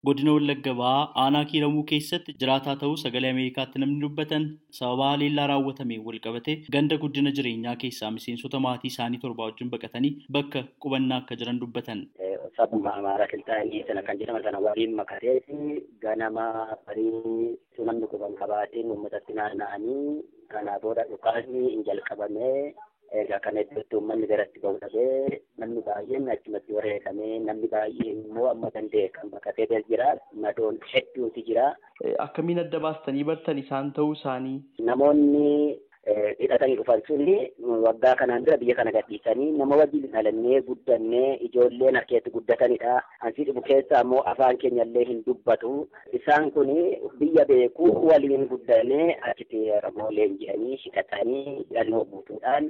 Godina Wallagga Bahaa aanaa Kiiramuu keessatti jiraataa ta'uu sagalee Ameerikaatti namni dubbatan sababa haleellaa raawwatame walqabate ganda guddina jireenyaa keessaa miseensota maatii isaanii 7 wajjin baqatanii bakka qubannaa akka jiran dubbatan. Sabuma Amaaraa Kiltaanii sana kan jedhaman sana waliin makatee ganama barii namni quban qabaatiin uummatatti naanna'anii kanaa booda dhukaasni hin jalqabamee egaa kana iddootti uummanni biratti ba'u dhabee namni baay'een achumatti wareegamee namni baay'een immoo amma danda'e kan baqatee jira madoon hedduutu jira. Akkamiin adda baastanii bartan isaan ta'uu isaanii? Namoonni hidhatanii dhufan suni waggaa kanaan dura biyya kana gadhiisanii nama wajjin dhalannee guddannee ijoolleen harkeetti guddatanidha. Ansi dhibu keessa ammoo afaan keenyallee hin dubbatu. Isaan kun biyya beekuu waliin guddannee achitti ramooleen jedhanii hidhatanii hidhannoo guutuudhaan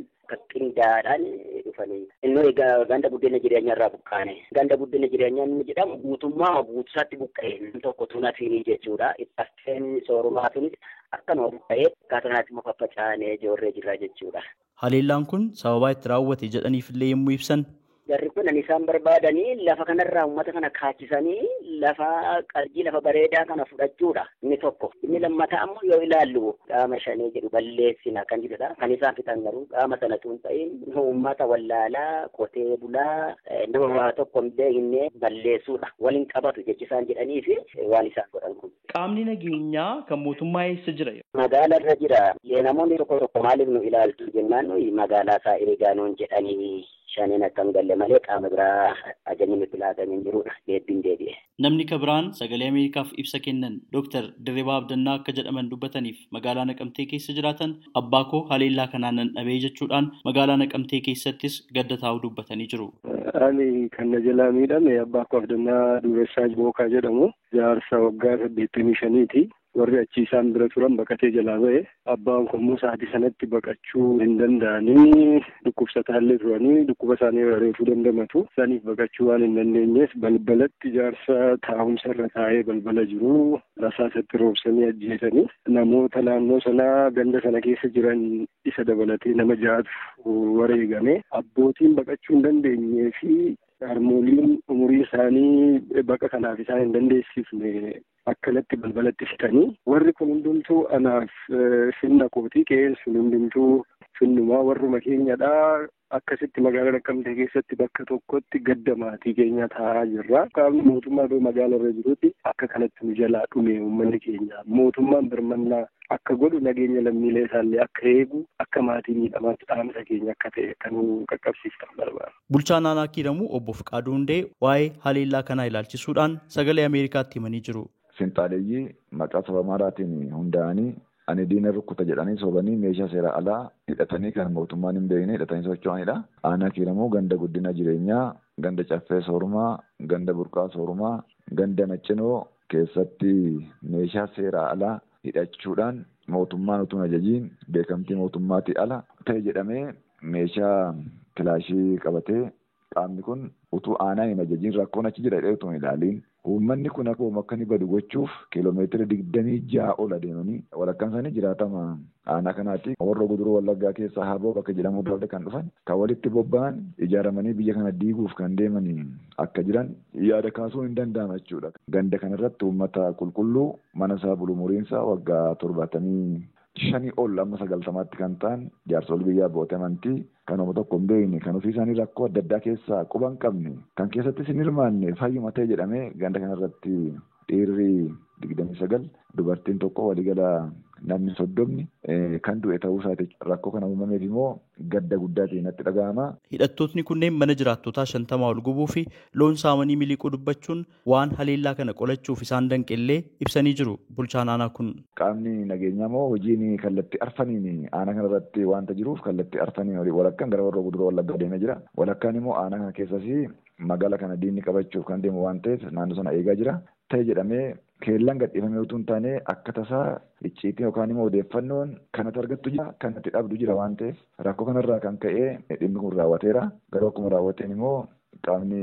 qindaadhaan dhufanii. Inni ganda guddina jireenyaa irraa buqqaane. Ganda guddina jireenyaa inni jedhamu guutummaa guutusaatti buqqa'e tokko tunafiinii jechuudha. Ittafteen soorumaatiinis akkanuma buqqa'ee akkaataa muka faca'anee ijoorree jirra jechuudha. Haleellaan kun sababaa itti raawwate jedhaniifillee yommuu ibsan. Jarri kun isaan barbaadanii lafa kanarraa uummata kana kaachisanii lafa qarjii lafa bareedaa kana fudhachuudha inni tokko. Inni lammataa ammoo yoo ilaallu qaama shanii jedhu balleessina kan jedhudha. Kan isaan fixan garuu qaama sanatu hin ta'in uummata wallaalaa qotee bulaa nama waa tokko hin beekne balleessuudha. Waliin qabatu jechisaan jedhanii fi waan isaan godhan kun. Qaamni nageenyaa kan mootummaa eessa jira? Magaalaa irra jira. Namoonni tokko maaliif nu ilaaltu jennaan nuyi magaalaa isaa eegaa nuun jedhanii shaniin akkam galle malee qaama biraa ajajni nutti laatanii jirudha. Deebiin deebi'e. Namni kabiraan sagalee Ameerikaaf ibsa kennan Dr. Dirribaa Abdannaa akka jedhaman dubbataniif magaalaa Naqamtee keessa jiraatan abbaa koo haleellaa kanaan nan dhabee jechuudhaan magaalaa Naqamtee keessattis gadda taa'uu dubbatanii jiru. Ani kan na jalaa miidhame abbaa koo Abdannaa Duressaa Bookaa jedhamu jaarsa waggaa 85ti. Warri achi isaan bira turan baqatee jalaa ba'e abbaan kun immoo sa'aatii sanatti baqachuu hin danda'anii dhukkubsataallee turanii dhukkuba isaanii reefuu dandamatu isaaniif baqachuu waan hin dandeenyeef balbalatti jaarsa taa'umsa irra taa'ee balbala jiru rasaasatti roobsanii ajjeesanii namoota naannoo sanaa ganda sana keessa jiran isa dabalatee nama 6 wareegame abbootiin baqachuu hin dandeenyee fi harmooliin umurii isaanii baqa kanaaf isaan hin dandeessifne akkanatti balbalatti fitanii warri kun hundumtuu anaaf finna kootii qe'een sun hundumtuu finnumaa warruma keenyadhaa akkasitti magaalaa Naqamtee keessatti bakka tokkotti gadda maatii keenya taa'aa jirra. Qaamni mootummaa magaalaa irra jirutti akka kanatti nu jalaa dhume uummanni keenya mootummaan birmannaa akka godhu nageenya lammiilee isaallee akka eegu akka maatii miidhamaatti dhaamsa keenya akka ta'e kan qaqqabsiiftan barbaada. Bulchaan aanaa Kiiramuu obbo Fiqaaduu Hundee waa'ee haleellaa kanaa ilaalchisuudhaan sagalee Ameerikaatti himanii jiru. Finxaaleeyyii maqaa saba Amaaraatiin hundaa'anii ani diina rukkuta jedhanii sobanii meeshaa seera alaa hidhatanii kan mootummaan hin beekne hidhatanii socho'anidha. Aanaa Kiiramuu ganda guddina jireenyaa, ganda caffee soorumaa, ganda burqaa soorumaa, ganda naccinoo keessatti meeshaa seera alaa hidhachuudhaan mootummaan utuu ajajiin beekamtii mootummaatii ala ta'e jedhamee meeshaa kilaashii qabatee qaamni kun utuu aanaan hin ajajiin rakkoon achi jira jedhee utuu hin ilaaliin uummanni kun akkuma akka inni badu gochuuf kiiloomeetira 26 ol adeemanii walakkaan isaanii jiraatama aanaa kanaatti warra guduruu Wallaggaa keessaa Haboo bakka jedhamu daldala kan dhufan kan walitti bobba'an ijaaramanii biyya kana diiguuf kan deemanii akka jiran yaada kaasuun hin danda'ama jechuudha. Ganda kanarratti uummata qulqulluu mana isaa bulu muriinsa waggaa 75 ol amma 90tti kan ta'an jaarsolii biyyaa abbootii amantii kan uummata tokko hin beekne kan ofii isaanii rakkoo adda addaa keessaa quba hin qabne kan keessattis hin hirmaanne fayyuma ta'e jedhamee ganda kanarratti dhiirri 29 dubartiin tokko waliigala namni 30 kan du'e ta'uu isaati. Rakkoo kana uumameef immoo gadda guddaa ta'e natti dhaga'ama. Hidhattootni kunneen mana jiraattotaa 50 ol gubuu fi loon saamanii miliquu dubbachuun waan haleellaa kana qolachuuf isaan danqellee ibsanii jiru. Bulchaan aanaa kun qaamni nageenyaa moo hojiin kallattii arfaniin aanaa kanarratti waanta jiruuf kallattii arfaniin walakkaan gara warra guduruu Wallaggaa deemee jira. Walakkaan immoo aanaa kana keessas magaalaa kana diinni qabachuuf kan deemu waan ta'eef naannoo sana eegaa jira. Ta'e jedhamee keellaan gadhiifamee utuu hin taane akka tasaa icciitiin yookaan immoo odeeffannoon kanatti argattu jira kanatti dhabdu jira waan ta'eef rakkoo kanarraa kan ka'ee dhimmi kun raawwateera. Garuu akkuma raawwateen immoo qaamni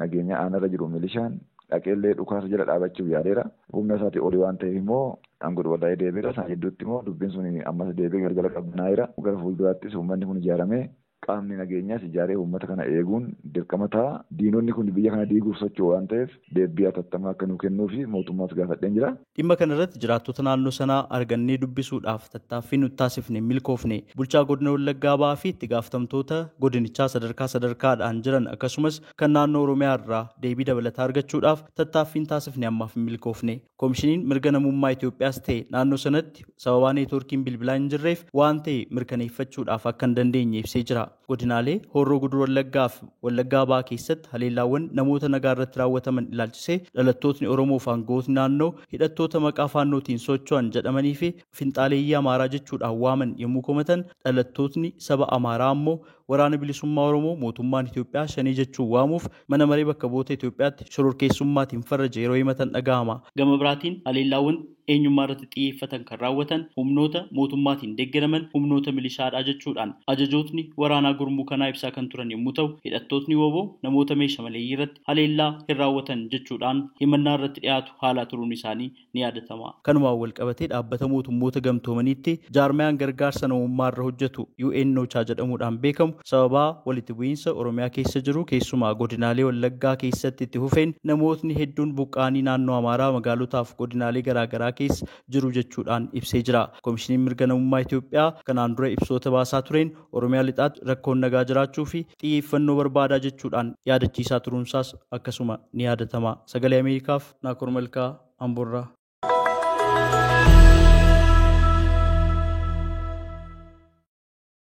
nageenya aanarra jiru milishaan dhaqeellee dhukaasa jala dhaabachuuf yaadeera. Humna isaatii olii waan ta'eef immoo aangoodha waldaa'ee deebiira. Isaan hedduutti immoo dubbiin sun ammas deebi'ee galgala qabbanaa'eera. Gara fuulduraattis uummanni kun ijaaramee qaamni nageenyaas ijaaree uummata kana eeguun dirqama ta'a. Diinonni kun biyya kana diiguuf socho'u waan ta'eef deebii hatattamaa akka nuu kennuu fi mootummaas gaafadheen jira. Dhimma kana irratti jiraattota naannoo sanaa argannee dubbisuudhaaf tattaaffii nuti taasifne milkoofne bulchaa godina Wallaggaa Bahaa fi itti gaafatamtoota godinichaa sadarkaadhaan jiran akkasumas kan naannoo Oromiyaa irraa deebii dabalataa argachuudhaaf tattaaffiin taasifne ammaaf milkoofne. Koomishiniin mirga namummaa Itoophiyaas ta'e naannoo sanatti sababaa neetwoorkiin bilbilaa hin jirreef waan ta'e mirkaneeffachuudhaaf akka hin dandeenye ibsee jira. Godinaalee Horroo Guduruu Wallaggaa fi Wallaggaa Bahaa keessatti haleellaawwan namoota nagaa irratti raawwataman ilaalchisee dhalattootni Oromoo fi aangawootni naannoo hidhattoota maqaa faannootiin socho'an jedhamanii fi finxaaleeyyii Amaaraa jechuudhaan waaman yommuu komatan dhalattootni saba Amaaraa ammoo waraana bilisummaa Oromoo mootummaan Itoophiyaa shanii jechuun waamuuf mana maree bakka bu'oota Itoophiyaatti shororkeessummaatiin farraje yeroo himatan dhaga'ama. Gama biraatiin haleellaawwan eenyummaa irratti xiyyeeffatan kan raawwatan humnoota mootummaatiin deeggaraman humnoota milishaadhaa jechuudhaan ajajootni waraanaa gurmuu kanaa ibsaa kan turan yommuu ta'u hidhattootni WBO namoota meeshaa maleeyyii irratti haleellaa hin raawwatan jechuudhaan himannaa irratti dhiyaatu haala turuun isaanii ni yaadatama. Kanumaan wal qabatee dhaabbata mootummoota gamtoomaniitti jaarmayaan gargaarsa namummaa irra hojjetu UNOCHA jedhamuudhaan beekamu sababaa walitti bu'iinsa Oromiyaa keessa jiru keessumaa godinaalee Wallaggaa keessatti itti fufeen namootni hedduun buqqaanii naannoo Amaaraa magaalotaaf godinaalee garaagaraa keessa jiru jechuudhaan ibsee jira. Koomishiniin mirga namummaa Itoophiyaa kanaan dura ibsoota baasaa tureen Oromiyaa lixaatti rakkoon nagaa jiraachuu fi xiyyeeffannoo barbaadaa jechuudhaan yaadachiisaa turuunsaas akkasuma ni yaadatama. Sagalee Ameerikaaf Naakoor Malkaa Amboorraa.